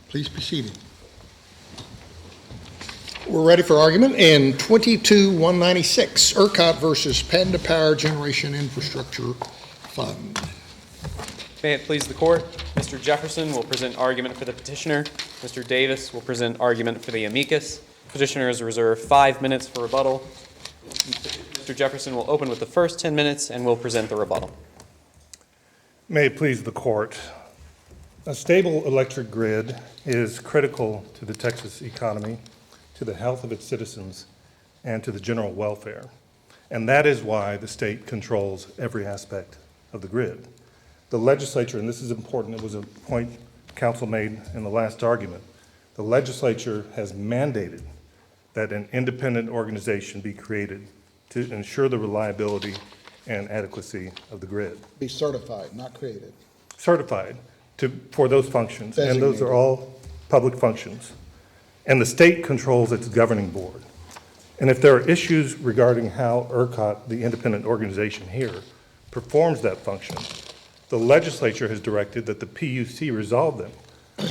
Please be seated. We're ready for argument in 22-196, ERCOT versus Panda Power Generation Infrastructure Fund. May it please the court, Mr. Jefferson will present argument for the petitioner. Mr. Davis will present argument for the amicus. Petitioner is reserved 5 minutes for rebuttal. Mr. Jefferson will open with the first 10 minutes and will present the rebuttal. May it please the court. A stable electric grid is critical to the Texas economy, to the health of its citizens, and to the general welfare. And that is why the state controls every aspect of the grid. The legislature, and this is important, it was a point council made in the last argument, the legislature has mandated that an independent organization be created to ensure the reliability and adequacy of the grid. Be certified, not created. Certified for those functions, and those Designated. are all public functions. And the state controls its governing board. And if there are issues regarding how ERCOT, the independent organization here, performs that function, the legislature has directed that the PUC resolve them.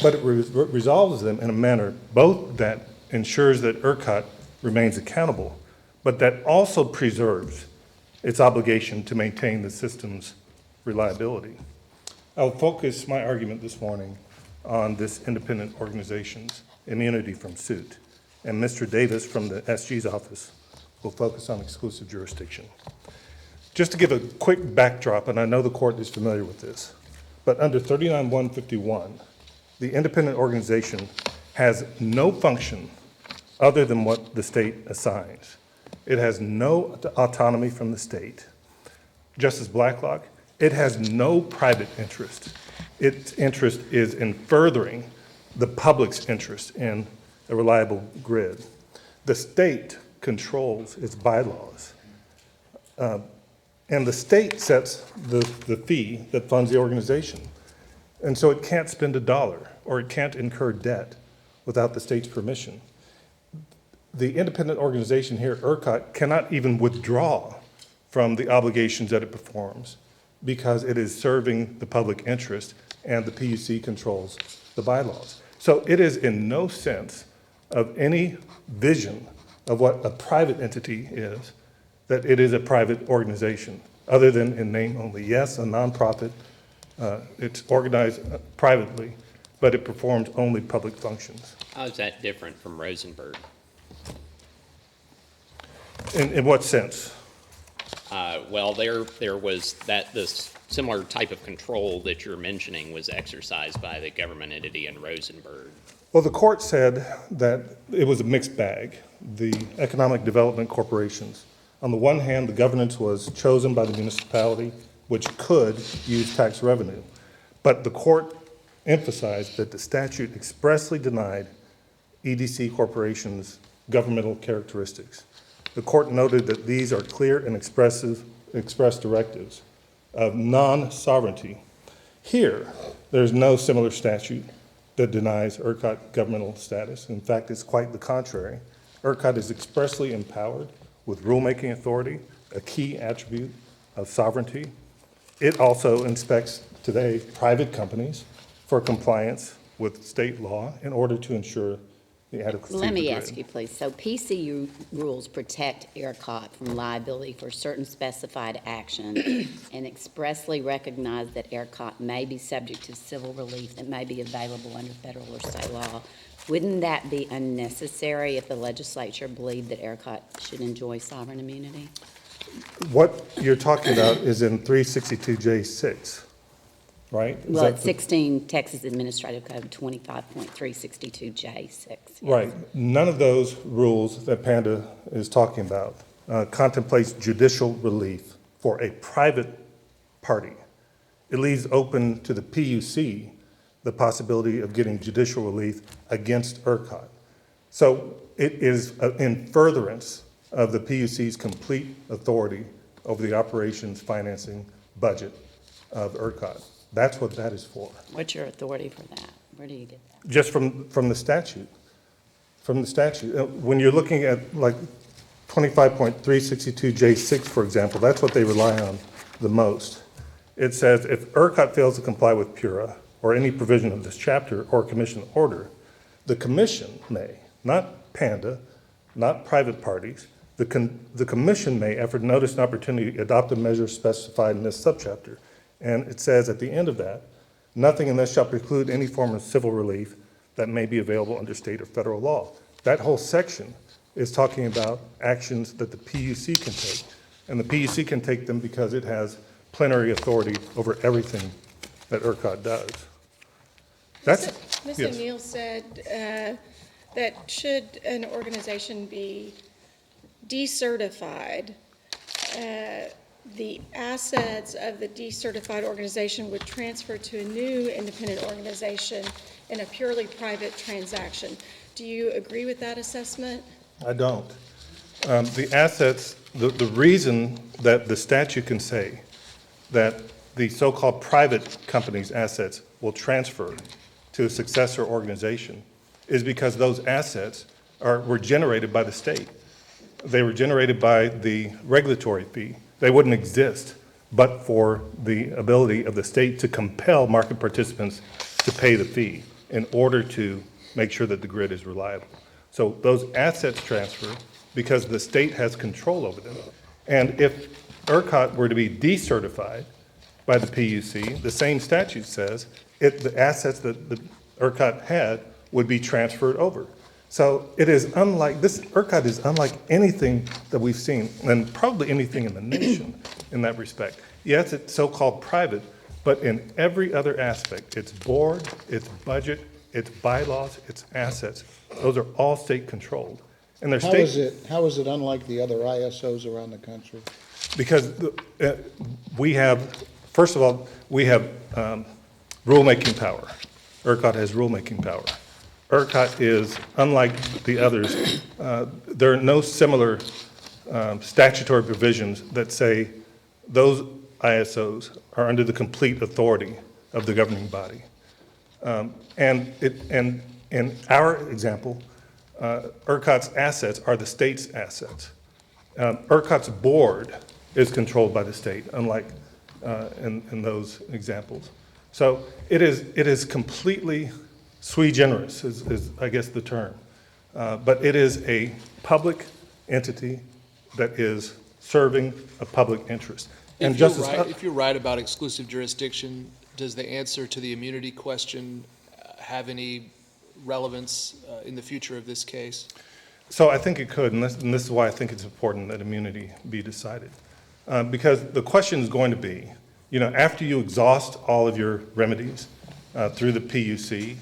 But it resolves them in a manner both that ensures that ERCOT remains accountable, but that also preserves its obligation to maintain the system's reliability. I'll focus my argument this morning on this independent organization's immunity from suit, and Mr. Davis from the SG's office will focus on exclusive jurisdiction. Just to give a quick backdrop, and I know the court is familiar with this, but under 39-151, the independent organization has no function other than what the state assigns. It has no autonomy from the state. Just as Blacklock, it has no private interest. Its interest is in furthering the public's interest in a reliable grid. The state controls its bylaws. And the state sets the fee that funds the organization. And so it can't spend a dollar or it can't incur debt without the state's permission. The independent organization here, ERCOT, cannot even withdraw from the obligations that it performs because it is serving the public interest and the PUC controls the bylaws. So it is in no sense of any vision of what a private entity is, that it is a private organization, other than in name only. Yes, a nonprofit, it's organized privately, but it performs only public functions. How is that different from Rosenberg? In what sense? Well, there was this similar type of control that you're mentioning was exercised by the government entity in Rosenberg. Well, the court said that it was a mixed bag. The economic development corporations, on the one hand, the governance was chosen by the municipality, which could use tax revenue. But the court emphasized that the statute expressly denied EDC corporations governmental characteristics. The court noted that these are clear and express directives of non-sovereignty. Here, there's no similar statute that denies ERCOT governmental status. In fact, it's quite the contrary. ERCOT is expressly empowered with rulemaking authority, a key attribute of sovereignty. It also inspects today private companies for compliance with state law in order to ensure the adequacy of the Let me grid. ask you, please. So PCU rules protect ERCOT from liability for certain specified action and expressly recognize that ERCOT may be subject to civil relief that may be available under federal or state law. Wouldn't that be unnecessary if the legislature believed that ERCOT should enjoy sovereign immunity? What you're talking about is in 362J6, right? Well, it's 16 Texas Administrative Code 25.362J6. Yes. Right. None of those rules that Panda is talking about contemplates judicial relief for a private party. It leaves open to the PUC the possibility of getting judicial relief against ERCOT. So it is in furtherance of the PUC's complete authority over the operations, financing, budget of ERCOT. That's what that is for. What's your authority for that? Where do you get that? Just from the statute. From the statute. When you're looking at like 25.362J6, for example, that's what they rely on the most. It says if ERCOT fails to comply with PURA, or any provision of this chapter or commission order, the commission may, not Panda, not private parties, the commission may, after notice and opportunity, adopt a measure specified in this subchapter. And it says at the end of that, nothing in this shall preclude any form of civil relief that may be available under state or federal law. That whole section is talking about actions that the PUC can take. And the PUC can take them because it has plenary authority over everything that ERCOT does. Ms. Yes. O'Neill said that should an organization be decertified, the assets of the decertified organization would transfer to a new independent organization in a purely private transaction. Do you agree with that assessment? I don't. The assets, the reason that the statute can say that the so-called private company's assets will transfer to a successor organization is because those assets were generated by the state. They were generated by the regulatory fee. They wouldn't exist but for the ability of the state to compel market participants to pay the fee in order to make sure that the grid is reliable. So those assets transfer because the state has control over them. And if ERCOT were to be decertified by the PUC, the same statute says the assets that the ERCOT had would be transferred over. So it is unlike, ERCOT is unlike anything that we've seen, and probably anything in the nation in that respect. Yes, it's so-called private, but in every other aspect, its board, its budget, its bylaws, its assets, those are all state-controlled. And they're How is it unlike the other ISOs around the country? Because we have, first of all, we have rulemaking power. ERCOT has rulemaking power. ERCOT is, unlike the others, there are no similar statutory provisions that say those ISOs are under the complete authority of the governing body. And in our example, ERCOT's assets are the state's assets. ERCOT's board is controlled by the state, unlike in those examples. So it is completely sui generis, is I guess the term. But it is a public entity that is serving a public interest. And If you're right about exclusive jurisdiction, does the answer to the immunity question have any relevance in the future of this case? So I think it could, and this is why I think it's important that immunity be decided. Because the question is going to be, after you exhaust all of your remedies through the PUC,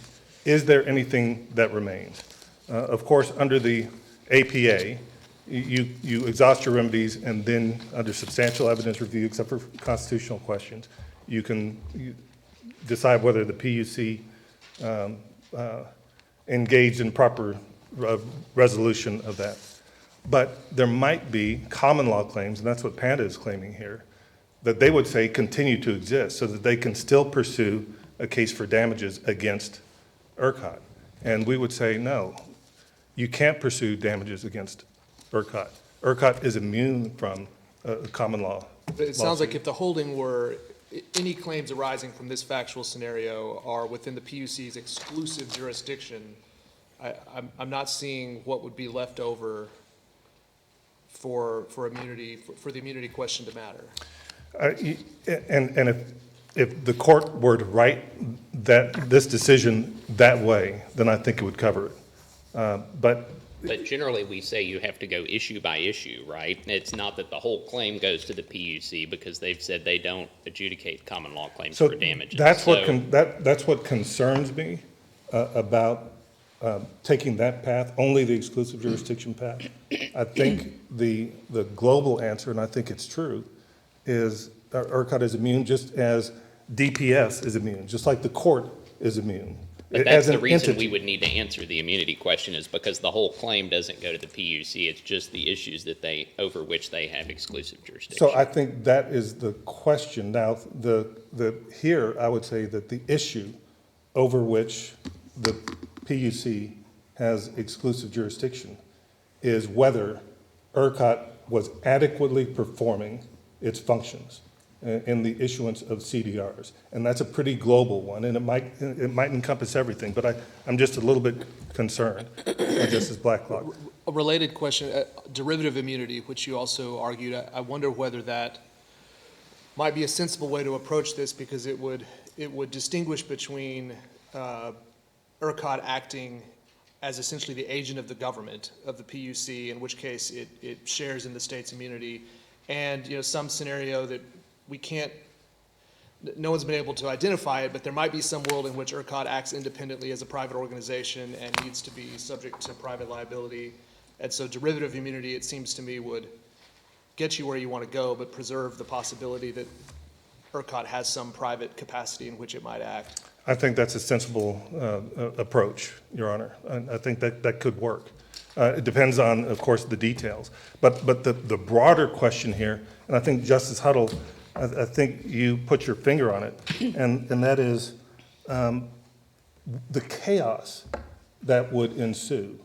is there anything that remains? Of course, under the APA, you exhaust your remedies, and then under substantial evidence review, except for constitutional questions, you can decide whether the PUC engaged in proper resolution of that. But there might be common law claims, and that's what Panda is claiming here, that they would say continue to exist so that they can still pursue a case for damages against ERCOT. And we would say, no, you can't pursue damages against ERCOT. ERCOT is immune from a common law. But it sounds like if the holding were, any claims arising from this factual scenario are within the PUC's exclusive jurisdiction, I'm not seeing what would be left over for immunity, for the immunity question to matter. And if the court were to write this decision that way, then I think it would cover it. But generally, we say you have to go issue by issue, right? It's not that the whole claim goes to the PUC because they've said they don't adjudicate common law claims for damages. That's what concerns me about taking that path, only the exclusive jurisdiction path. I think the global answer, and I think it's true, is ERCOT is immune just as DPS is immune, just like the court is immune. But that's the reason we would need to answer the immunity question, is because the whole claim doesn't go to the PUC. It's just the issues over which they have exclusive jurisdiction. So I think that is the question. Now, here I would say that the issue over which the PUC has exclusive jurisdiction is whether ERCOT was adequately performing its functions. in the issuance of CDRs. And that's a pretty global one, and it might encompass everything, but I'm just a little bit concerned, Justice Blacklock. A related question, derivative immunity, which you also argued, I wonder whether that might be a sensible way to approach this, because it would distinguish between ERCOT acting as essentially the agent of the government, of the PUC, in which case it shares in the state's immunity, and some scenario that no one's been able to identify it, but there might be some world in which ERCOT acts independently as a private organization and needs to be subject to private liability. And so derivative immunity, it seems to me, would get you where you want to go, but preserve the possibility that ERCOT has some private capacity in which it might act. I think that's a sensible approach, Your Honor. I think that could work. It depends on, of course, the details. But the broader question here, and I think Justice Huddle, I think you put your finger on it, and that is the chaos that would ensue.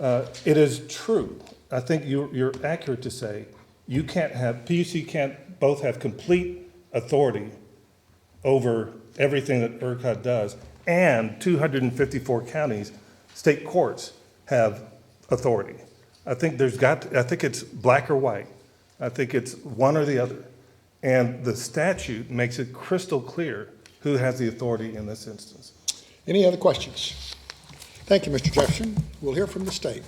It is true. I think you're accurate to say PUC can't both have complete authority over everything that ERCOT does, and 254 counties, state courts have authority. I think it's black or white. I think it's one or the other. And the statute makes it crystal clear who has the authority in this instance. Any other questions? Thank you, Mr. Jefferson. We'll hear from the state.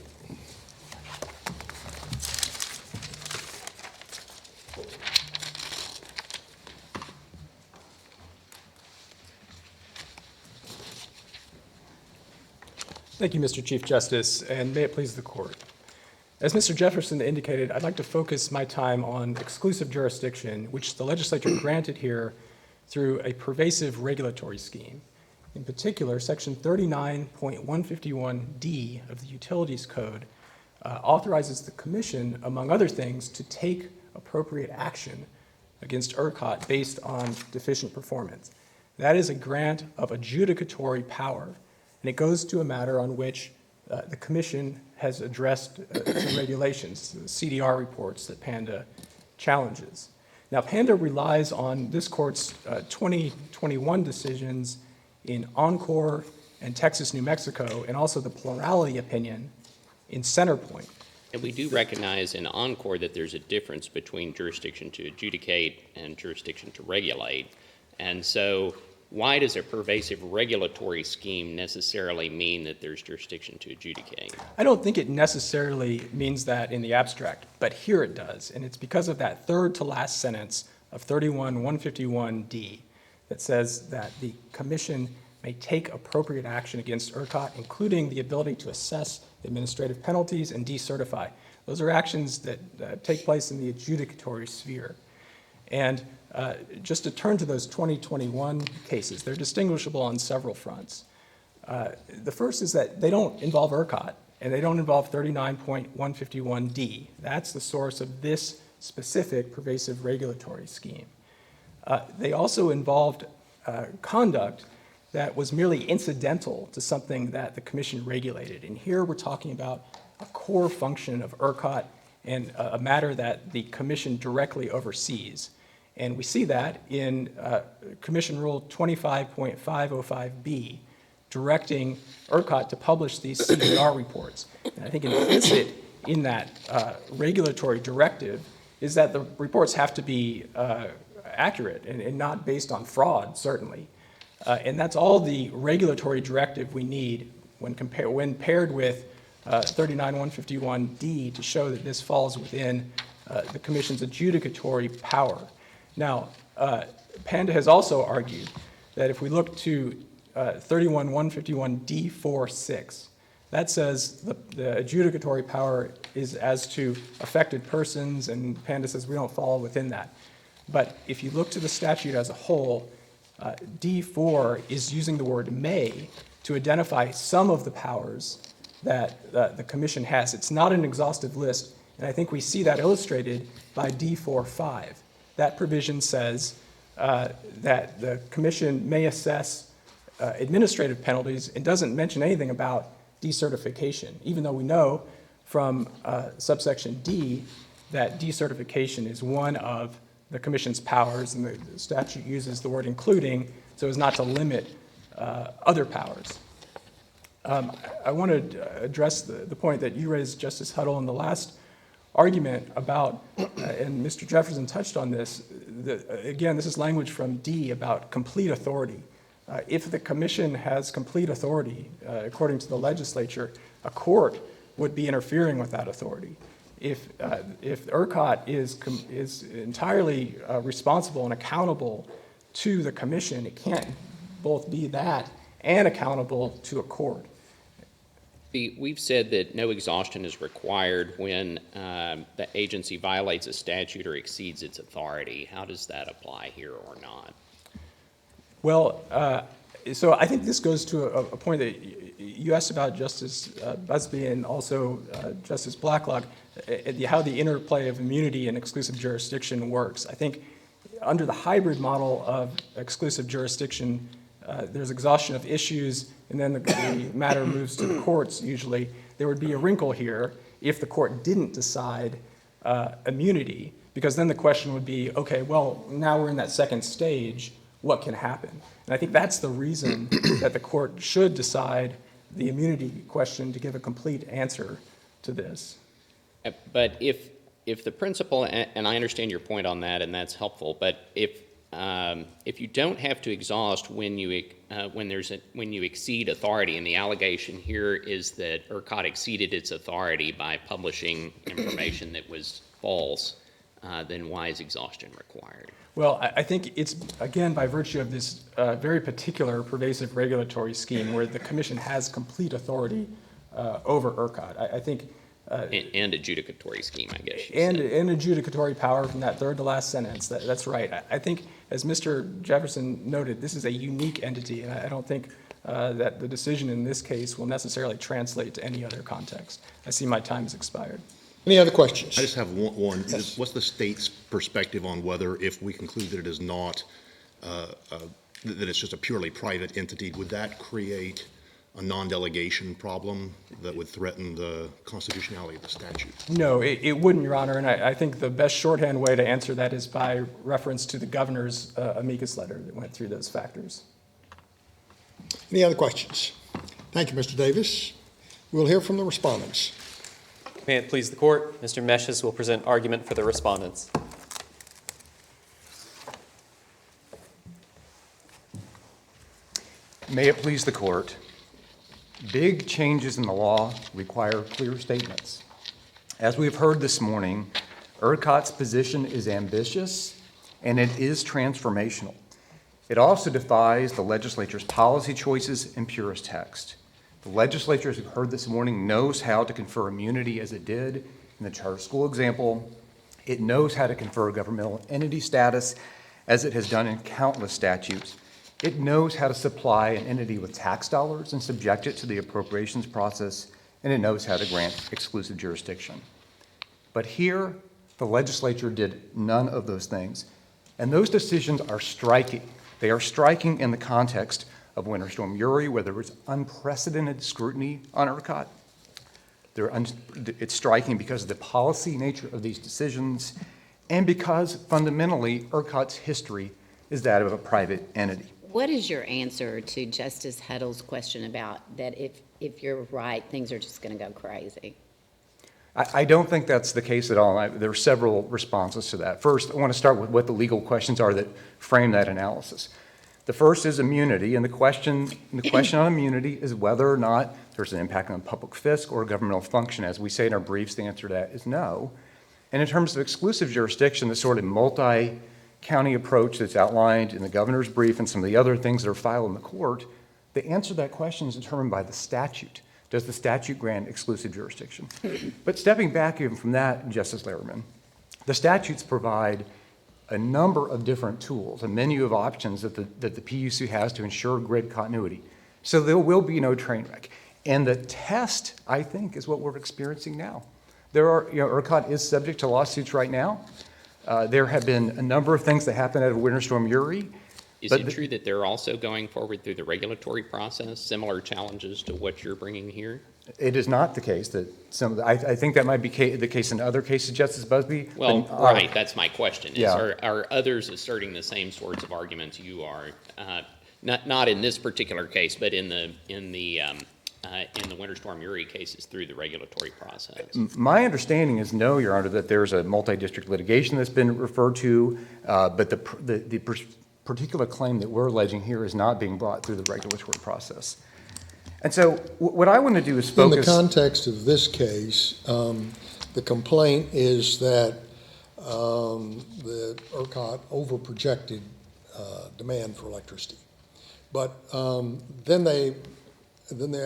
Thank you, Mr. Chief Justice, and may it please the Court. As Mr. Jefferson indicated, I'd like to focus my time on exclusive jurisdiction, which the legislature granted here through a pervasive regulatory scheme. In particular, Section 39.151D of the Utilities Code authorizes the Commission, among other things, to take appropriate action against ERCOT based on deficient performance. That is a grant of adjudicatory power, and it goes to a matter on which the Commission has addressed some regulations, the CDR reports that Panda challenges. Now, Panda relies on this Court's 2021 decisions in Encore and Texas, New Mexico, and also the plurality opinion in Centerpoint. And we do recognize in Encore that there's a difference between jurisdiction to adjudicate and jurisdiction to regulate. And so why does a pervasive regulatory scheme necessarily mean that there's jurisdiction to adjudicate? I don't think it necessarily means that in the abstract, but here it does. And it's because of that third to last sentence of 31.151D that says that the Commission may take appropriate action against ERCOT, including the ability to assess administrative penalties and decertify. Those are actions that take place in the adjudicatory sphere. And just to turn to those 2021 cases, they're distinguishable on several fronts. The first is that they don't involve ERCOT, and they don't involve 39.151D. That's the source of this specific pervasive regulatory scheme. They also involved conduct that was merely incidental to something that the Commission regulated. And here we're talking about a core function of ERCOT and a matter that the Commission directly oversees. And we see that in Commission Rule 25.505B, directing ERCOT to publish these CDR reports. And I think implicit in that regulatory directive is that the reports have to be accurate and not based on fraud, certainly. And that's all the regulatory directive we need when paired with 39.151D to show that this falls within the Commission's adjudicatory power. Now, Panda has also argued that if we look to 31.151D46, that says the adjudicatory power is as to affected persons, and Panda says we don't fall within that. But if you look to the statute as a whole, D4 is using the word may to identify some of the powers that the Commission has. It's not an exhaustive list, and I think we see that illustrated by D4.5. That provision says that the Commission may assess administrative penalties and doesn't mention anything about decertification, even though we know from subsection D that decertification is one of the commission's powers, and the statute uses the word including so as not to limit other powers. I want to address the point that you raised, Justice Huddle, in the last argument about, and Mr. Jefferson touched on this, again, this is language from D about complete authority. If the commission has complete authority, according to the legislature, a court would be interfering with that authority. If ERCOT is entirely responsible and accountable to the commission, it can't both be that and accountable to a court. We've said that no exhaustion is required when the agency violates a statute or exceeds its authority. How does that apply here or not? Well, so I think this goes to a point that you asked about, Justice Busby, and also Justice Blacklock, how the interplay of immunity and exclusive jurisdiction works. I think under the hybrid model of exclusive jurisdiction, there's exhaustion of issues, and then the matter moves to the courts usually. There would be a wrinkle here if the court didn't decide immunity, because then the question would be, okay, well, now we're in that second stage, what can happen? And I think that's the reason that the court should decide the immunity question to give a complete answer to this. But if the principle, and I understand your point on that, and that's helpful, but if you don't have to exhaust when you exceed authority, and the allegation here is that ERCOT exceeded its authority by publishing information that was false, then why is exhaustion required? Well, I think it's, again, by virtue of this very particular pervasive regulatory scheme where the commission has complete authority over ERCOT. I think and adjudicatory scheme, I guess. And adjudicatory power from that third to last sentence. That's right. I think, as Mr. Jefferson noted, this is a unique entity, and I don't think that the decision in this case will necessarily translate to any other context. I see my time has expired. Any other questions? I just have one. What's the state's perspective on whether, if we conclude that it is not, that it's just a purely private entity, would that create a non-delegation problem that would threaten the constitutionality of the statute? No, it wouldn't, Your Honor, and I think the best shorthand way to answer that is by reference to the governor's amicus letter that went through those factors. Any other questions? Thank you, Mr. Davis. We'll hear from the respondents. May it please the court, Mr. Meshes will present argument for the respondents. May it please the court. Big changes in the law require clear statements. As we've heard this morning, ERCOT's position is ambitious and it is transformational. It also defies the legislature's policy choices and purest text. The legislature, as we've heard this morning, knows how to confer immunity as it did in the charter school example. It knows how to confer governmental entity status as it has done in countless statutes. It knows how to supply an entity with tax dollars and subject it to the appropriations process, and it knows how to grant exclusive jurisdiction. But here, the legislature did none of those things, and those decisions are striking. They are striking in the context of Winter Storm Uri, where there was unprecedented scrutiny on ERCOT. It's striking because of the policy nature of these decisions and because fundamentally ERCOT's history is that of a private entity. What is your answer to Justice Huddle's question about that if you're right, things are just going to go crazy? I don't think that's the case at all. There are several responses to that. First, I want to start with what the legal questions are that frame that analysis. The first is immunity, and the question on immunity is whether or not there's an impact on public fisc or governmental function. As we say in our briefs, the answer to that is no. And in terms of exclusive jurisdiction, the sort of multi-county approach that's outlined in the governor's brief and some of the other things that are filed in the court, the answer to that question is determined by the statute. Does the statute grant exclusive jurisdiction? But stepping back even from that, Justice Lehrman, the statutes provide a number of different tools, a menu of options that the PUC has to ensure grid continuity. So there will be no train wreck. And the test, I think, is what we're experiencing now. ERCOT is subject to lawsuits right now. There have been a number of things that happened out of Winter Storm Uri. Is it true that they're also going forward through the regulatory process, similar challenges to what you're bringing here? It is not the case that I think that might be the case in other cases, Justice Busby. Well, right, that's my question. Yeah. Are others asserting the same sorts of arguments you are? Not in this particular case, but in the Winter Storm Uri cases through the regulatory process. My understanding is no, Your Honor, that there's a multi-district litigation that's been referred to, but the particular claim that we're alleging here is not being brought through the regulatory process. And so what I want to do is focus. In the context of this case, the complaint is that the ERCOT overprojected demand for electricity. But then the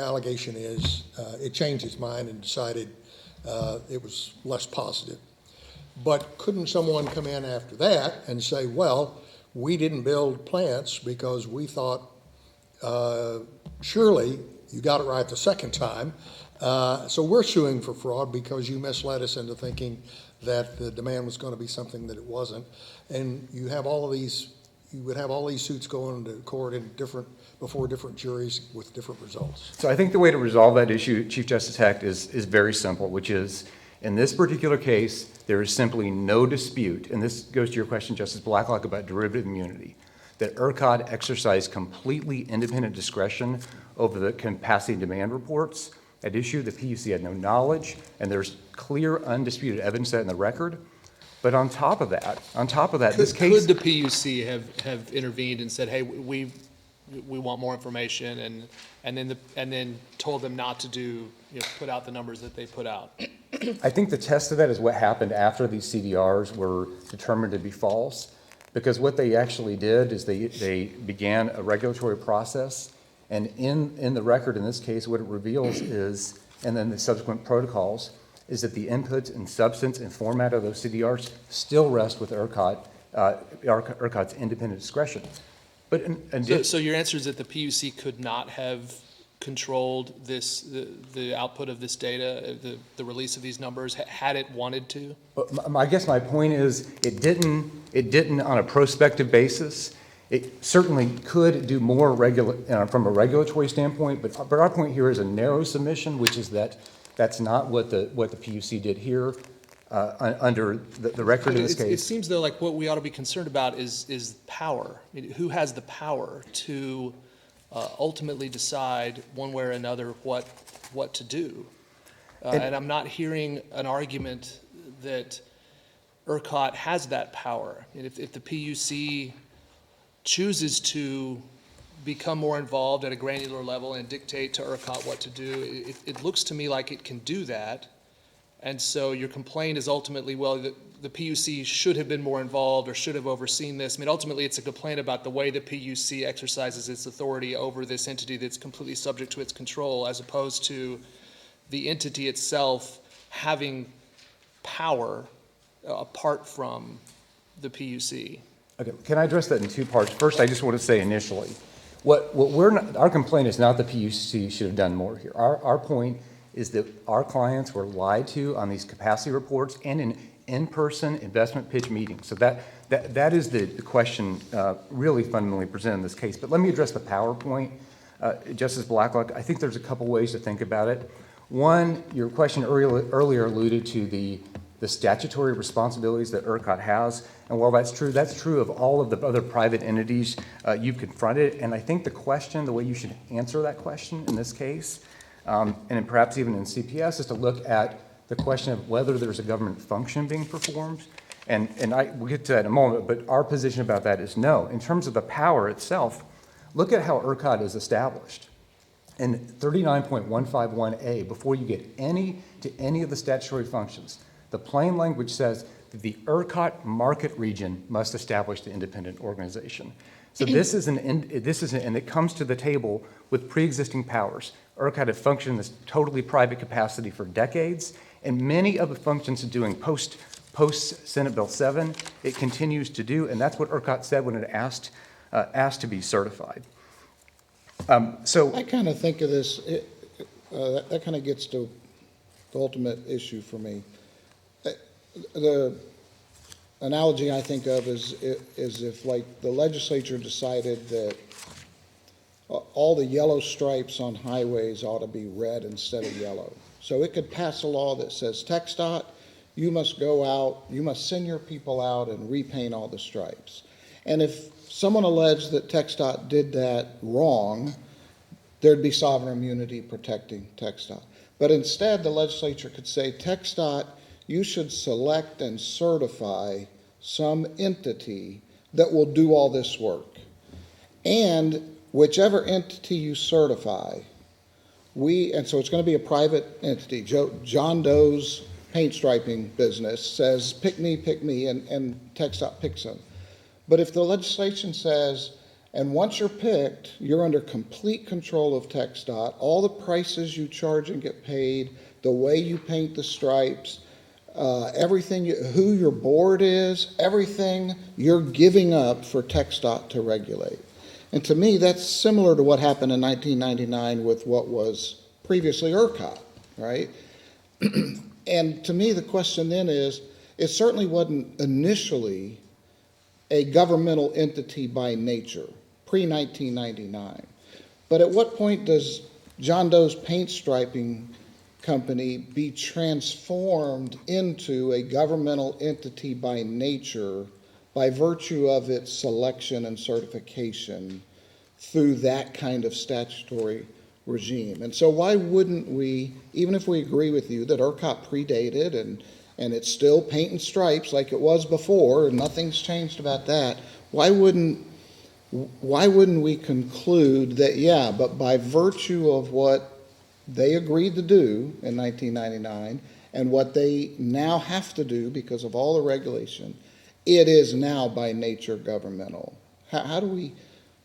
allegation is it changed its mind and decided it was less positive. But couldn't someone come in after that and say, well, we didn't build plants because we thought surely you got it right the second time, so we're suing for fraud because you misled us into thinking that the demand was going to be something that it wasn't. And you have all of these, you would have all these suits going to court in before different juries with different results. So I think the way to resolve that issue, Chief Justice Hecht, is very simple, which is in this particular case, there is simply no dispute, and this goes to your question, Justice Blacklock, about derivative immunity, that ERCOT exercised completely independent discretion over the capacity and demand reports at issue. The PUC had no knowledge, and there's clear, undisputed evidence that in the record. But on top of that, this case— Could the PUC have intervened and said, hey, we want more information, and then told them not to put out the numbers that they put out? I think the test of that is what happened after these CDRs were determined to be false, because what they actually did is they began a regulatory process, and in the record in this case, what it reveals is, and then the subsequent protocols, is that the inputs and substance and format of those CDRs still rest with ERCOT's independent discretion. But so your answer is that the PUC could not have controlled the output of this data, the release of these numbers, had it wanted to? I guess my point is it didn't on a prospective basis. It certainly could do more from a regulatory standpoint, but our point here is a narrow submission, which is that that's not what the PUC did here under the record in this case. It seems, though, like what we ought to be concerned about is power. I mean, who has the power to ultimately decide one way or another what to do? And I'm not hearing an argument that ERCOT has that power. I mean, if the PUC chooses to become more involved at a granular level and dictate to ERCOT what to do, it looks to me like it can do that. And so your complaint is ultimately, well, the PUC should have been more involved or should have overseen this. I mean, ultimately, it's a complaint about the way the PUC exercises its authority over this entity that's completely subject to its control, as opposed to the entity itself having power apart from the PUC. Okay, can I address that in two parts? First, I just want to say initially, our complaint is not the PUC should have done more here. Our point is that our clients were lied to on these capacity reports and in in-person investment pitch meetings. So that is the question really fundamentally presented in this case. But let me address the power point. Justice Blacklock, I think there's a couple ways to think about it. One, your question earlier alluded to the statutory responsibilities that ERCOT has. And while that's true of all of the other private entities you've confronted. And I think the way you should answer that question in this case, and perhaps even in CPS, is to look at the question of whether there's a government function being performed. And we'll get to that in a moment, but our position about that is no. In terms of the power itself, look at how ERCOT is established. In 39.151A, before you get to any of the statutory functions, the plain language says that the ERCOT market region must establish the independent organization. So and it comes to the table with pre-existing powers. ERCOT had functioned in this totally private capacity for decades, and many of the functions it's doing post Senate Bill 7, it continues to do, and that's what ERCOT said when it asked to be certified. So I kind of think of this, that kind of gets to the ultimate issue for me. The analogy I think of is if like the legislature decided that all the yellow stripes on highways ought to be red instead of yellow. So it could pass a law that says, TxDOT, you must go out, you must send your people out and repaint all the stripes. And if someone alleged that TxDOT did that wrong, there'd be sovereign immunity protecting TxDOT. But instead, the legislature could say, TxDOT, you should select and certify some entity that will do all this work. And whichever entity you certify, and so it's going to be a private entity. John Doe's paint striping business says, pick me, and TxDOT picks them. But if the legislation says, and once you're picked, you're under complete control of TxDOT, all the prices you charge and get paid, the way you paint the stripes, everything, who your board is, everything you're giving up for TxDOT to regulate. And to me, that's similar to what happened in 1999 with what was previously ERCOT, right? And to me, the question then is, it certainly wasn't initially a governmental entity by nature, pre-1999. But at what point does John Doe's paint striping company be transformed into a governmental entity by nature by virtue of its selection and certification through that kind of statutory regime? And so why wouldn't we, even if we agree with you that ERCOT predated and it's still paint and stripes like it was before and nothing's changed about that, why wouldn't we conclude that, yeah, but by virtue of what they agreed to do in 1999 and what they now have to do because of all the regulation, it is now by nature governmental?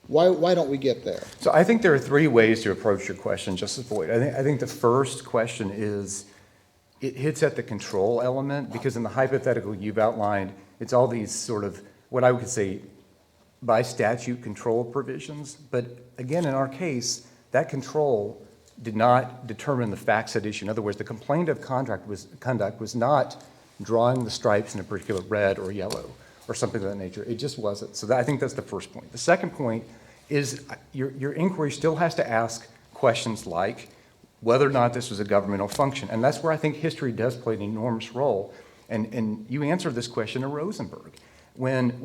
Why don't we get there? So I think there are three ways to approach your question, Justice Boyd. I think the first question is, it hits at the control element, because in the hypothetical you've outlined, it's all these sort of, what I would say, by statute control provisions. But again, in our case, that control did not determine the facts at issue. In other words, the complaint of conduct was not drawing the stripes in a particular red or yellow or something of that nature. It just wasn't. So I think that's the first point. The second point is your inquiry still has to ask questions like whether or not this was a governmental function. And that's where I think history does play an enormous role. And you answered this question in Rosenberg. When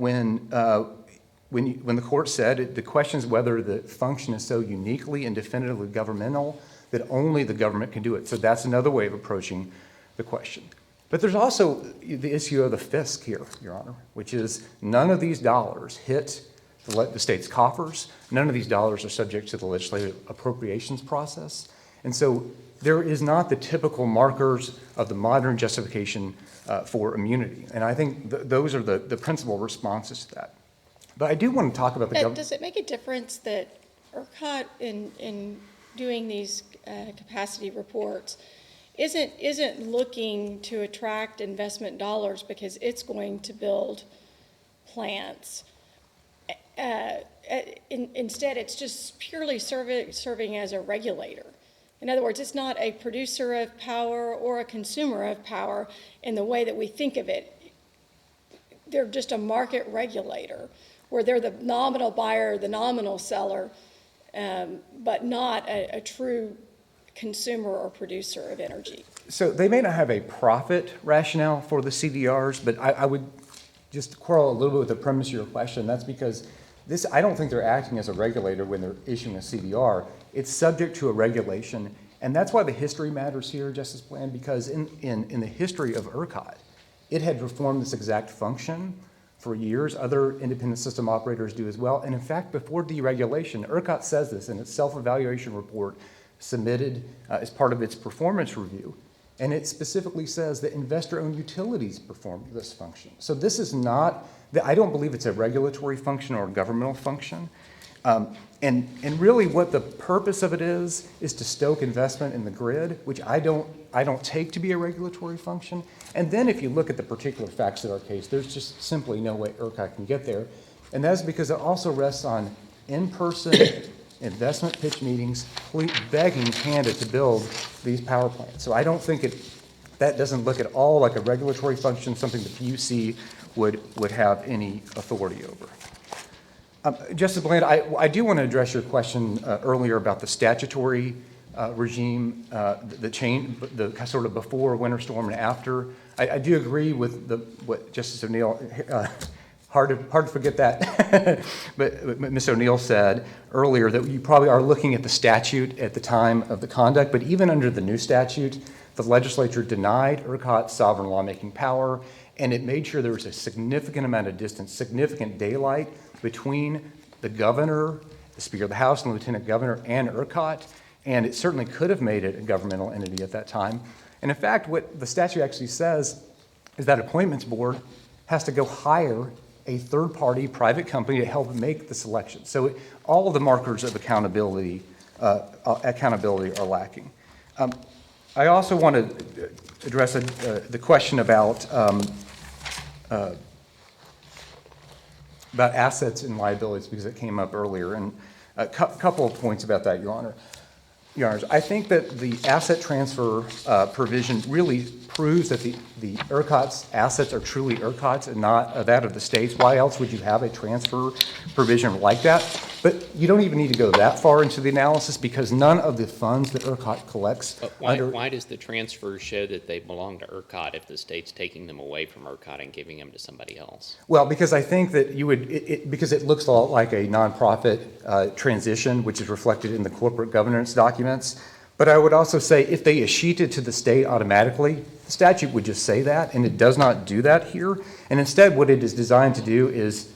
the court said the question is whether the function is so uniquely and definitively governmental that only the government can do it. So that's another way of approaching the question. But there's also the issue of the fisc here, Your Honor, which is none of these dollars hit the state's coffers. None of these dollars are subject to the legislative appropriations process. And so there is not the typical markers of the modern justification for immunity. And I think those are the principal responses to that. But I do want to talk about the government. Does it make a difference that ERCOT in doing these capacity reports isn't looking to attract investment dollars because it's going to build plants? Instead, it's just purely serving as a regulator. In other words, it's not a producer of power or a consumer of power in the way that we think of it. They're just a market regulator, where they're the nominal buyer, the nominal seller, but not a true consumer or producer of energy. So they may not have a profit rationale for the CDRs, but I would just quarrel a little bit with the premise of your question. That's because I don't think they're acting as a regulator when they're issuing a CDR. It's subject to a regulation, and that's why the history matters here, Justice Bland, because in the history of ERCOT, it had performed this exact function for years. Other independent system operators do as well. And in fact, before deregulation, ERCOT says this in its self-evaluation report submitted as part of its performance review. And it specifically says that investor-owned utilities perform this function. So this is not, I don't believe it's a regulatory function or a governmental function. And really what the purpose of it is to stoke investment in the grid, which I don't take to be a regulatory function. And then if you look at the particular facts of our case, there's just simply no way ERCOT can get there. And that's because it also rests on in-person investment pitch meetings, begging Panda to build these power plants. So I don't think That doesn't look at all like a regulatory function, something the PUC would have any authority over. Justice Bland, I do want to address your question earlier about the statutory regime, the change, the sort of before winter storm and after. I do agree with what Justice O'Neill, hard to forget that, but Ms. O'Neill said earlier that you probably are looking at the statute at the time of the conduct, but even under the new statute, the legislature denied ERCOT sovereign lawmaking power, and it made sure there was a significant amount of distance, significant daylight between the governor, the Speaker of the House, and the Lieutenant Governor, and ERCOT, and it certainly could have made it a governmental entity at that time. And in fact, what the statute actually says is that appointments board has to go hire a third-party private company to help make the selection. So all of the markers of accountability are lacking. I also want to address the question about assets and liabilities, because it came up earlier, and a couple of points about that, Your Honor. Your Honors, I think that the asset transfer provision really proves that the ERCOT's assets are truly ERCOT's and not that of the states. Why else would you have a transfer provision like that? But you don't even need to go that far into the analysis, because none of the funds that ERCOT collects Why does the transfer show that they belong to ERCOT if the state's taking them away from ERCOT and giving them to somebody else? Well, because I think that you would, because it looks a lot like a nonprofit transition, which is reflected in the corporate governance documents. But I would also say if they escheat it to the state automatically, the statute would just say that, and it does not do that here. And instead, what it is designed to do is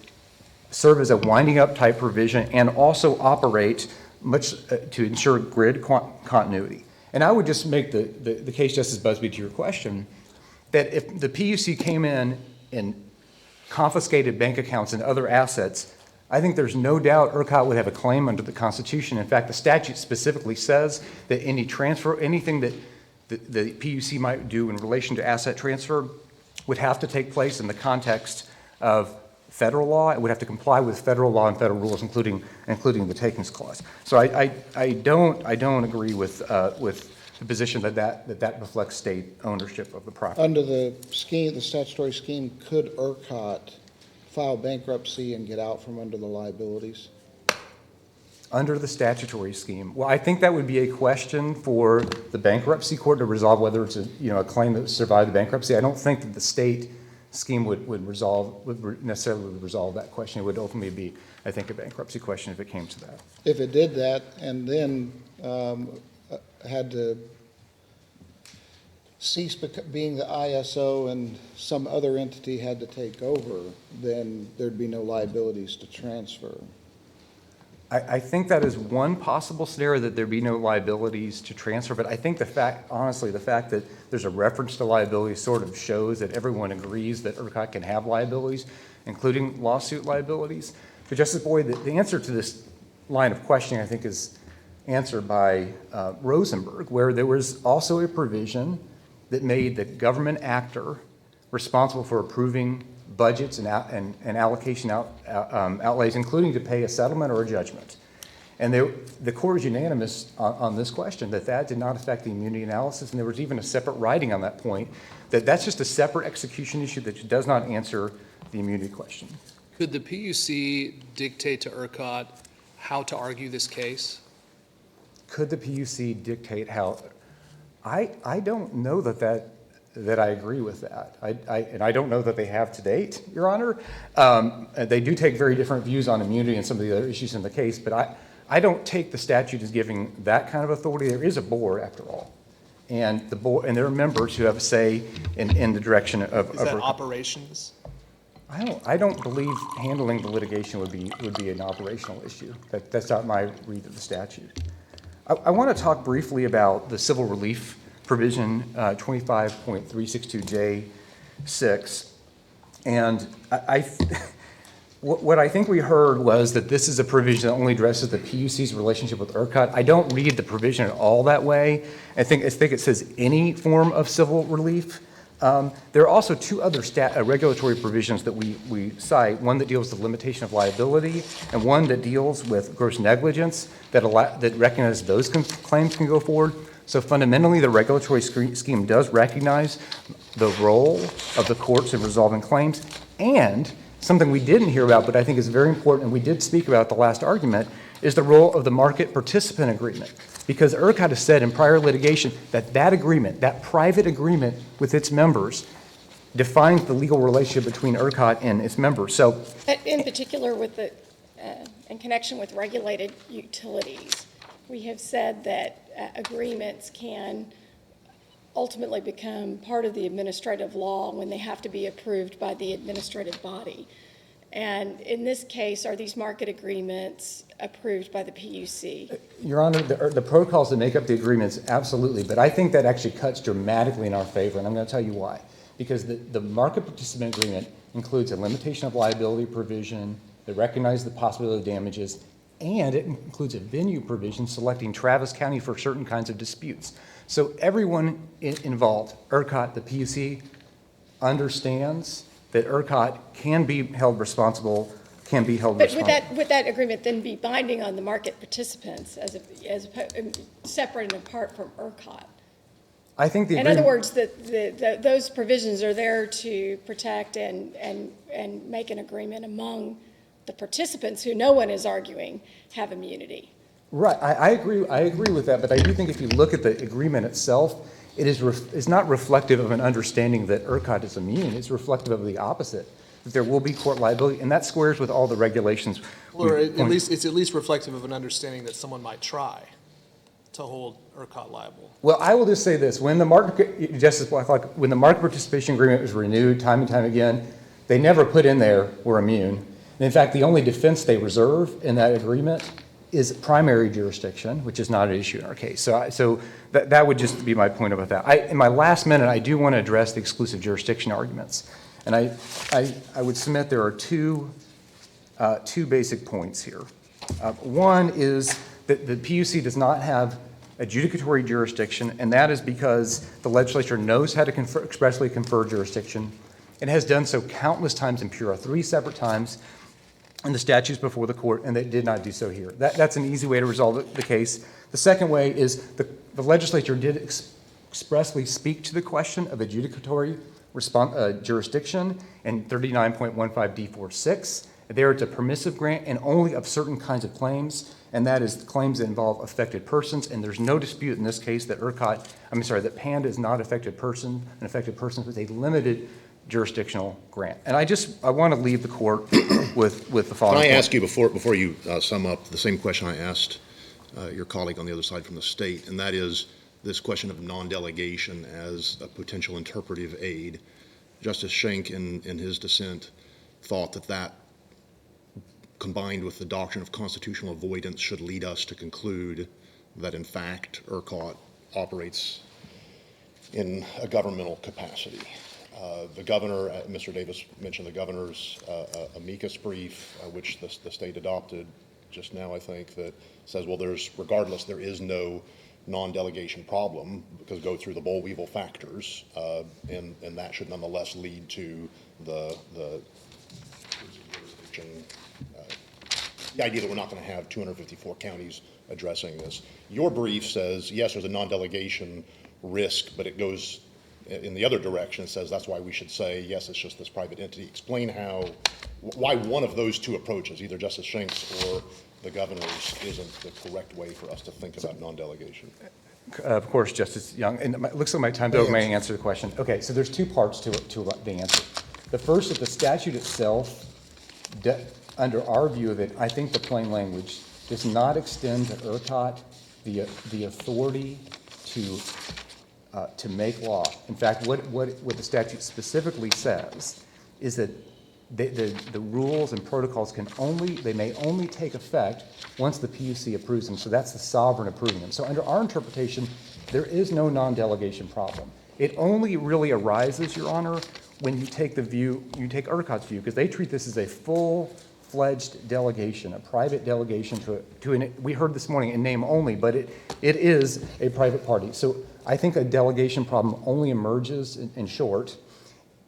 serve as a winding up type provision and also operate much to ensure grid continuity. And I would just make the case, Justice Busby, to your question, that if the PUC came in and confiscated bank accounts and other assets, I think there's no doubt ERCOT would have a claim under the Constitution. In fact, the statute specifically says that any transfer, anything that the PUC might do in relation to asset transfer would have to take place in the context of federal law. It would have to comply with federal law and federal rules, including the takings clause. So I don't agree with the position that reflects state ownership of the property. Under the scheme, the statutory scheme, could ERCOT file bankruptcy and get out from under the liabilities? Under the statutory scheme, well, I think that would be a question for the bankruptcy court to resolve whether it's a claim that survived the bankruptcy. I don't think that the state scheme would necessarily resolve that question. It would ultimately be, I think, a bankruptcy question if it came to that. If it did that and then had to cease being the ISO and some other entity had to take over, then there'd be no liabilities to transfer. I think that is one possible scenario, that there be no liabilities to transfer, but I think honestly, the fact that there's a reference to liabilities sort of shows that everyone agrees that ERCOT can have liabilities, including lawsuit liabilities. But Justice Boyd, the answer to this line of questioning, I think, is answered by Rosenberg, where there was also a provision that made the government actor responsible for approving budgets and allocation outlays, including to pay a settlement or a judgment. And the court was unanimous on this question, that did not affect the immunity analysis, and there was even a separate writing on that point, that's just a separate execution issue that does not answer the immunity question. Could the PUC dictate to ERCOT how to argue this case? Could the PUC dictate how? I don't know that I agree with that. And I don't know that they have to date, Your Honor. They do take very different views on immunity and some of the other issues in the case, but I don't take the statute as giving that kind of authority. There is a board, after all. And the board, and there are members who have a say in the direction of. Is that operations? I don't believe handling the litigation would be an operational issue. That's not my read of the statute. I want to talk briefly about the civil relief provision 25.362J6. And what I think we heard was that this is a provision that only addresses the PUC's relationship with ERCOT. I don't read the provision at all that way. I think it says any form of civil relief. There are also two other regulatory provisions that we cite, one that deals with the limitation of liability and one that deals with gross negligence that recognize those claims can go forward. So fundamentally, the regulatory scheme does recognize the role of the courts in resolving claims, and something we didn't hear about, but I think is very important, and we did speak about at the last argument, is the role of the market participant agreement. Because ERCOT has said in prior litigation that that agreement, that private agreement with its members, defines the legal relationship between ERCOT and its members. So, In particular, with the, in connection with regulated utilities, we have said that agreements can ultimately become part of the administrative law when they have to be approved by the administrative body. And in this case, are these market agreements approved by the PUC? Your Honor, the protocols that make up the agreements, absolutely, but I think that actually cuts dramatically in our favor, and I'm going to tell you why. Because the market participant agreement includes a limitation of liability provision that recognizes the possibility of damages, and it includes a venue provision selecting Travis County for certain kinds of disputes. So everyone involved, ERCOT, the PUC, understands that ERCOT can be held responsible, But would that agreement then be binding on the market participants separate and apart from ERCOT? I think the In agreement, other words, those provisions are there to protect and make an agreement among the participants who no one is arguing have immunity. right, I agree with that, but I do think if you look at the agreement itself, it's not reflective of an understanding that ERCOT is immune. It's reflective of the opposite, that there will be court liability, and that squares with all the regulations. Or at least, it's at least reflective of an understanding that someone might try to hold ERCOT liable. Well, I will just say this, when the market, Justice Blacklock, when the market participation agreement was renewed time and time again, they never put in there, we're immune. And in fact, the only defense they reserve in that agreement is primary jurisdiction, which is not an issue in our case. So that would just be my point about that. In my last minute, I do want to address the exclusive jurisdiction arguments. And I would submit there are two basic points here. One is that the PUC does not have adjudicatory jurisdiction, and that is because the legislature knows how to expressly confer jurisdiction. It has done so countless times in PURA, 3 separate times in the statutes before the court, and they did not do so here. That's an easy way to resolve the case. The second way is the legislature did expressly speak to the question of adjudicatory jurisdiction in 39.15D46. There it's a permissive grant and only of certain kinds of claims, and that is claims that involve affected persons, and there's no dispute in this case that that Panda is not an affected person with a limited jurisdictional grant. And I want to leave the court with the following. Can I ask you before you sum up the same question I asked your colleague on the other side from the state, and that is this question of non-delegation as a potential interpretive aid. Justice Schenck, in his dissent, thought that combined with the doctrine of constitutional avoidance should lead us to conclude that, in fact, ERCOT operates in a governmental capacity. The governor, Mr. Davis mentioned the governor's amicus brief, which the state adopted just now, I think, that says, well, there is no non-delegation problem because go through the boll-weevil factors, and that should nonetheless lead to the idea that we're not going to have 254 counties addressing this. Your brief says, yes, there's a non-delegation risk, but it goes in the other direction. It says that's why we should say, yes, it's just this private entity. Explain why one of those two approaches, either Justice Schenck's or the governor's, isn't the correct way for us to think about non-delegation. Of course, Justice Young, and it looks like my time's over. May I answer the question? Okay, so there's two parts to the answer. The first is the statute itself, under our view of it, I think the plain language does not extend to ERCOT the authority to make law. In fact, what the statute specifically says is that the rules and protocols may only take effect once the PUC approves them. So that's the sovereign approving them. So under our interpretation, there is no non-delegation problem. It only really arises, Your Honor, when you take ERCOT's view, because they treat this as a full-fledged delegation, a private delegation we heard this morning in name only, but it is a private party. So I think a delegation problem only emerges, in short,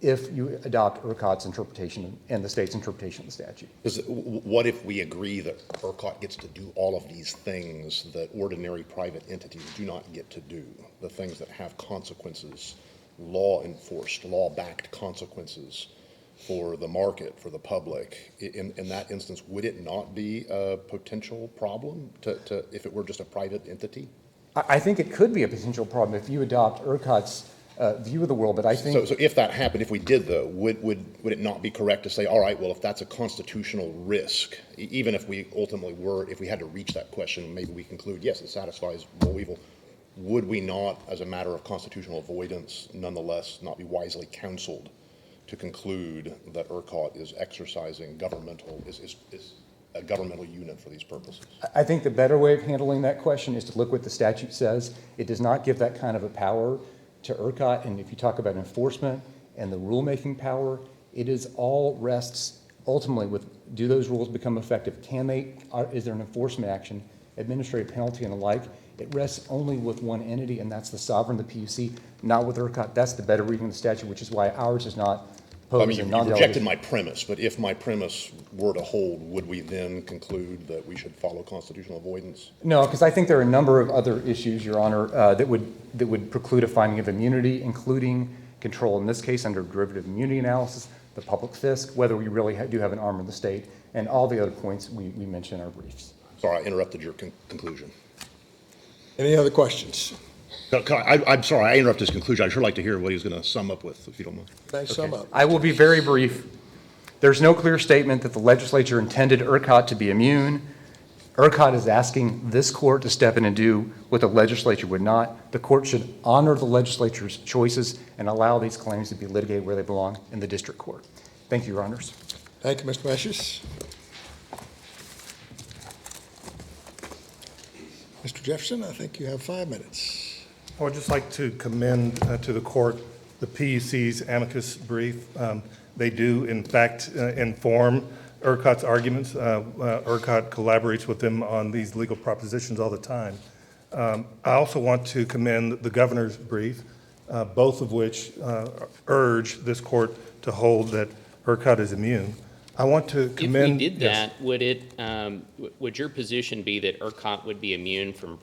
if you adopt ERCOT's interpretation and the state's interpretation of the statute. What if we agree that ERCOT gets to do all of these things that ordinary private entities do not get to do, the things that have consequences, law-enforced, law-backed consequences for the market, for the public? In that instance, would it not be a potential problem if it were just a private entity? I think it could be a potential problem if you adopt ERCOT's view of the world, but I think... So if that happened, if we did though, would it not be correct to say, all right, well, if that's a constitutional risk, even if we ultimately if we had to reach that question, maybe we conclude, yes, it satisfies moral evil, would we not, as a matter of constitutional avoidance, nonetheless not be wisely counseled to conclude that ERCOT is exercising is a governmental unit for these purposes? I think the better way of handling that question is to look what the statute says. It does not give that kind of a power to ERCOT, and if you talk about enforcement and the rulemaking power, it is all rests ultimately with, do those rules become effective? Is there an enforcement action, administrative penalty and the like? It rests only with one entity, and that's the sovereign, the PUC, not with ERCOT. That's the better reading of the statute, which is why ours is not I posed mean, in you non-delegation. rejected my premise, but if my premise were to hold, would we then conclude that we should follow constitutional avoidance? No, because I think there are a number of other issues, Your Honor, that would preclude a finding of immunity, including control, in this case, under derivative immunity analysis, the public fisc, whether we really do have an arm of the state, and all the other points we mentioned in our briefs. Sorry, I interrupted your conclusion. Any other questions? No, I'm sorry, I interrupted his conclusion. I'd sure like to hear what he was going to sum up with, if you don't mind. Thanks, sum up. I will be very brief. There's no clear statement that the legislature intended ERCOT to be immune. ERCOT is asking this court to step in and do what the legislature would not. The court should honor the legislature's choices and allow these claims to be litigated where they belong, in the district court. Thank you, Your Honors. Thank you, Mr. Meshes. Mr. Jefferson, I think you have 5 minutes. I would just like to commend to the court the PUC's amicus brief. They do, in fact, inform ERCOT's arguments. ERCOT collaborates with them on these legal propositions all the time. I also want to commend the governor's brief, both of which urge this court to hold that ERCOT is immune. I want to commend... If we did that, would your position be that ERCOT would be immune from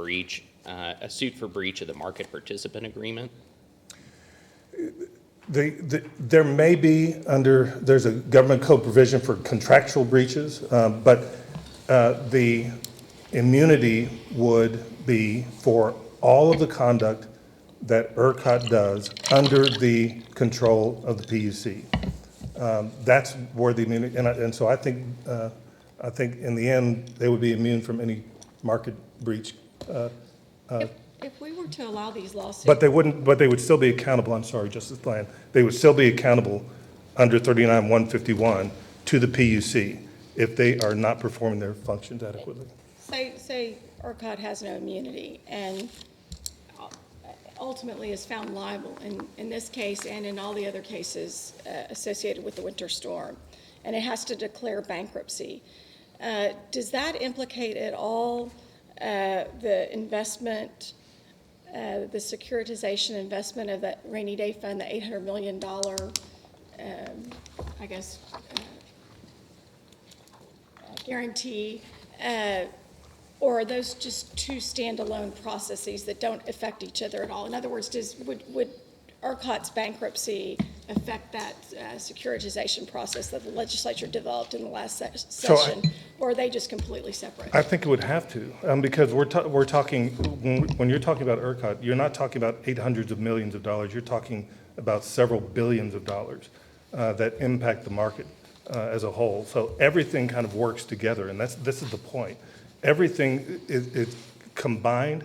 a suit for breach of the market participant agreement? There may be there's a government code provision for contractual breaches, but the immunity would be for all of the conduct that ERCOT does under the control of the PUC. That's where the immunity, and so I think in the end they would be immune from any market breach. If we were to allow these lawsuits. But they would still be accountable, I'm sorry, Justice Bland, they would still be accountable under 39-151 to the PUC if they are not performing their functions adequately. Say ERCOT has no immunity and ultimately is found liable in this case and in all the other cases associated with the winter storm, and it has to declare bankruptcy. Does that implicate at all the investment, the securitization investment of that rainy day fund, the $800 million, guarantee, or are those just two standalone processes that don't affect each other at all? In other words, would ERCOT's bankruptcy affect that securitization process that the legislature developed in the last session, or are they just completely separate? I think it would have to, because we're talking, when you're talking about ERCOT, you're not talking about 800s of millions of dollars, you're talking about several billions of dollars that impact the market as a whole. So everything kind of works together, and this is the point. Everything is combined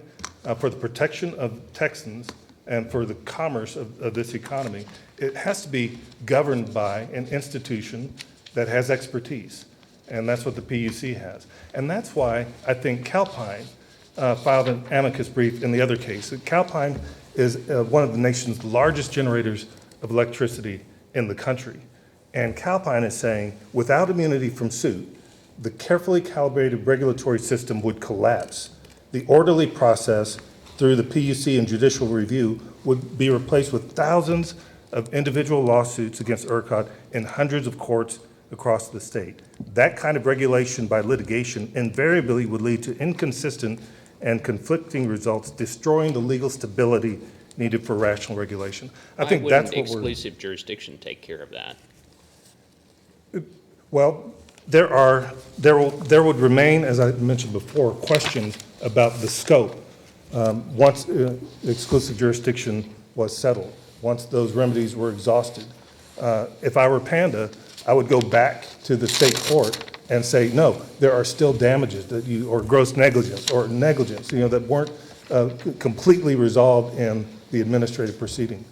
for the protection of Texans and for the commerce of this economy. It has to be governed by an institution that has expertise, and that's what the PUC has. And that's why I think Calpine filed an amicus brief in the other case. Calpine is one of the nation's largest generators of electricity in the country. And Calpine is saying, without immunity from suit, the carefully calibrated regulatory system would collapse. The orderly process through the PUC and judicial review would be replaced with thousands of individual lawsuits against ERCOT in hundreds of courts across the state. That kind of regulation by litigation invariably would lead to inconsistent and conflicting results, destroying the legal stability needed for rational regulation. I think that's what we're... Exclusive jurisdiction take care of that? Well, there would remain, as I mentioned before, questions about the scope once exclusive jurisdiction was settled, once those remedies were exhausted. If I were Panda, I would go back to the state court and say, no, there are still damages that or gross negligence or negligence, that weren't completely resolved in the administrative proceeding.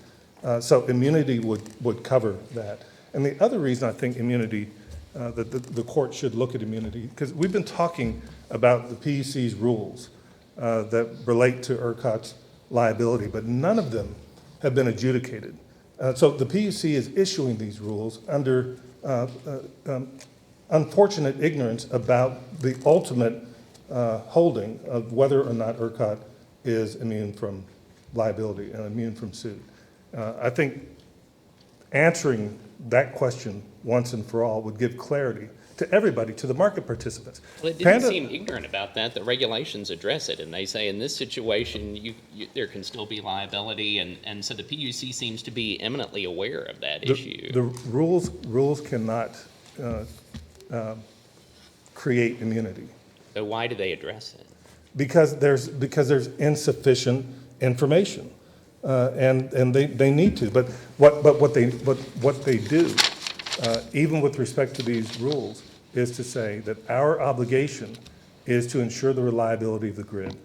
So immunity would cover that. And the other reason I think immunity, that the court should look at immunity, because we've been talking about the PUC's rules that relate to ERCOT's liability, but none of them have been adjudicated. So the PUC is issuing these rules under unfortunate ignorance about the ultimate holding of whether or not ERCOT is immune from liability and immune from suit. I think answering that question once and for all would give clarity to everybody, to the market participants. Well, it didn't seem ignorant about that. The regulations address it, and they say in this situation, there can still be liability, and so the PUC seems to be eminently aware of that issue. The rules cannot create immunity. So why do they address it? Because there's insufficient information, and they need to. But what they do, even with respect to these rules, is to say that our obligation is to ensure the reliability of the grid.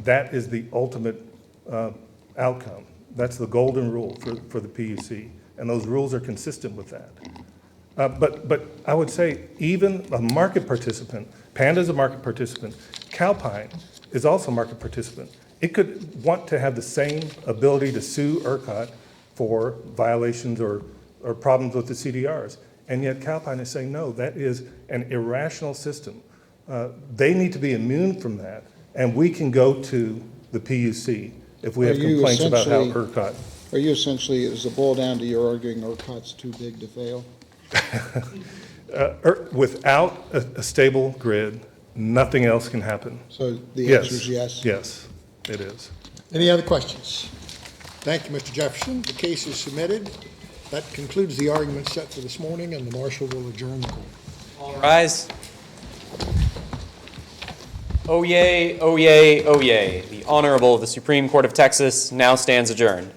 That is the ultimate outcome. That's the golden rule for the PUC, and those rules are consistent with that. But I would say even a market participant, Panda is a market participant, Calpine is also a market participant. It could want to have the same ability to sue ERCOT for violations or problems with the CDRs. And yet Calpine is saying, no, that is an irrational system. They need to be immune from that, and we can go to the PUC if we have complaints about how ERCOT. Are you essentially, does it boil down to you're arguing ERCOT's too big to fail? Without a stable grid, nothing else can happen. So the answer is yes? Yes, it is. Any other questions? Thank you, Mr. Jefferson. The case is submitted. That concludes the argument set for this morning, and the marshal will adjourn the court. All rise. Oyez, oyez, oyez. The Honorable, the Supreme Court of Texas now stands adjourned.